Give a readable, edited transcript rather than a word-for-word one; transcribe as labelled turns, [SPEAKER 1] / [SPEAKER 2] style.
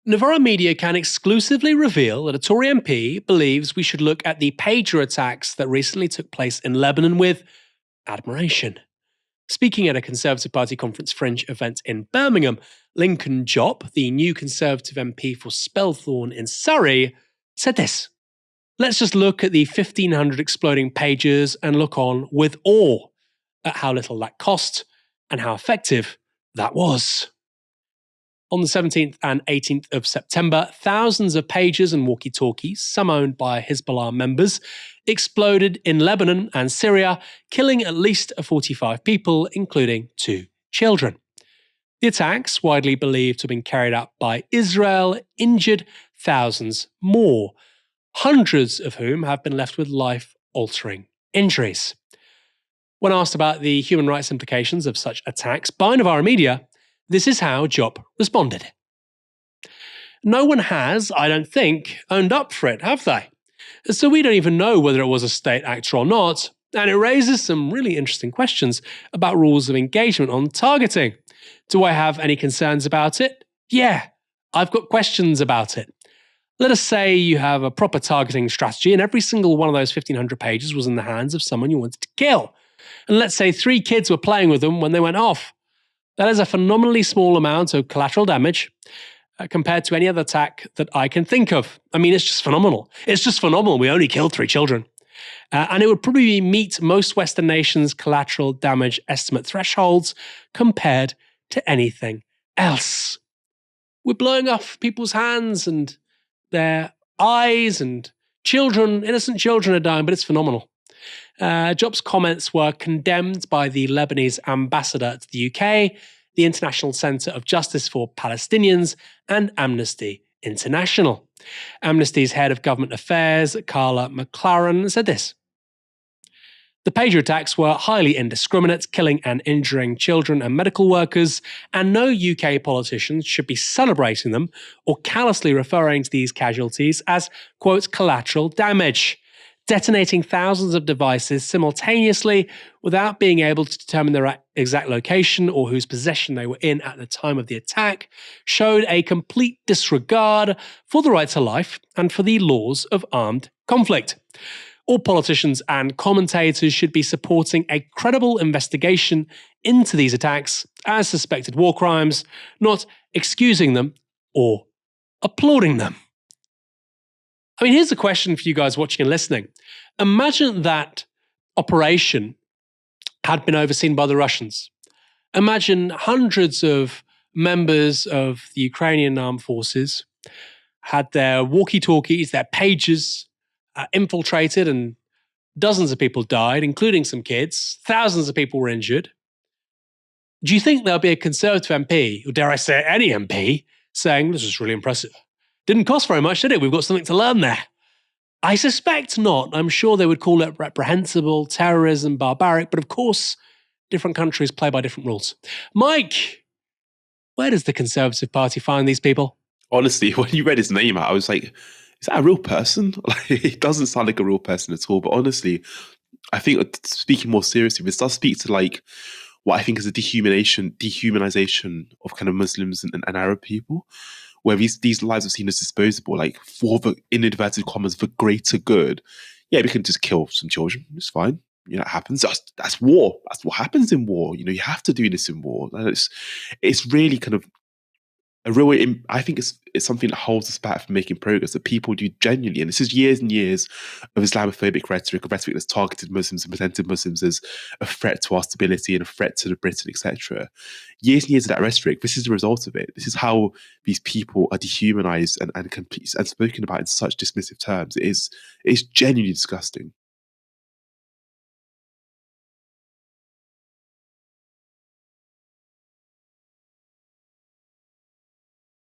[SPEAKER 1] Novara Media can exclusively reveal that a Tory MP believes we should look at the pager attacks that recently took place in Lebanon with admiration. Speaking at a Conservative Party conference fringe event in Birmingham, Lincoln Jopp, the new Conservative MP for Spelthorne in Surrey, said this: "Let's just look at the 1,500 exploding pagers and look on with awe at how little that cost and how effective that was." On the 17th and 18th of September, thousands of pagers and walkie-talkies, some owned by Hezbollah members, exploded in Lebanon and Syria, killing at least 45 people, including 2 children. The attacks, widely believed to have been carried out by Israel, injured thousands more, hundreds of whom have been left with life-altering injuries. When asked about the human rights implications of such attacks by Novara Media, this is how Jopp responded. "No one has, I don't think, owned up for it, have they? So we don't even know whether it was a state actor or not, and it raises some really interesting questions about rules of engagement on targeting. Do I have any concerns about it? Yeah, I've got questions about it. Let us say you have a proper targeting strategy and every single one of those 1,500 pages was in the hands of someone you wanted to kill. And let's say 3 kids were playing with them when they went off. That is a phenomenally small amount of collateral damage compared to any other attack that I can think of. I mean, it's just phenomenal. It's just phenomenal. We only killed 3 children. And it would probably meet most Western nations' collateral damage estimate thresholds compared to anything else. We're blowing off people's hands and their eyes, and children, innocent children are dying, but it's phenomenal." Jopp's comments were condemned by the Lebanese ambassador to the UK, the International Centre of Justice for Palestinians, and Amnesty International. Amnesty's head of government affairs, Carla McLaren, said this: "The pager attacks were highly indiscriminate, killing and injuring children and medical workers, and no UK politicians should be celebrating them or callously referring to these casualties as, quote, collateral damage. Detonating thousands of devices simultaneously without being able to determine their exact location or whose possession they were in at the time of the attack showed a complete disregard for the right to life and for the laws of armed conflict. All politicians and commentators should be supporting a credible investigation into these attacks as suspected war crimes, not excusing them or applauding them." I mean, here's a question for you guys watching and listening. Imagine that operation had been overseen by the Russians. Imagine hundreds of members of the Ukrainian armed forces had their walkie-talkies, their pagers infiltrated, and dozens of people died, including some kids. Thousands of people were injured. Do you think there'll be a Conservative MP, or dare I say any MP, saying, "This is really impressive. Didn't cost very much, did it? We've got something to learn there"? I suspect not. I'm sure they would call it reprehensible, terrorism, barbaric, but of course, different countries play by different rules. Mike, where does the Conservative Party find these people?
[SPEAKER 2] Honestly, when you read his name out, I was like, is that a real person? Like, it doesn't sound like a real person at all. But honestly, I think, speaking more seriously, this does speak to like what I think is a dehumanization of kind of Muslims and Arab people, where these lives are seen as disposable, like for the, in inverted commas, the greater good. Yeah, we can just kill some children. It's fine. You know, it happens. That's war. That's what happens in war. You know, you have to do this in war. And it's really kind of a real, I think it's something that holds us back from making progress, that people do genuinely, and this is years and years of Islamophobic rhetoric, of rhetoric that's targeted Muslims and presented Muslims as a threat to our stability and a threat to the Britain, etc. Years and years of that rhetoric, this is the result of it. This is how these people are dehumanized and spoken about in such dismissive terms. It is genuinely disgusting.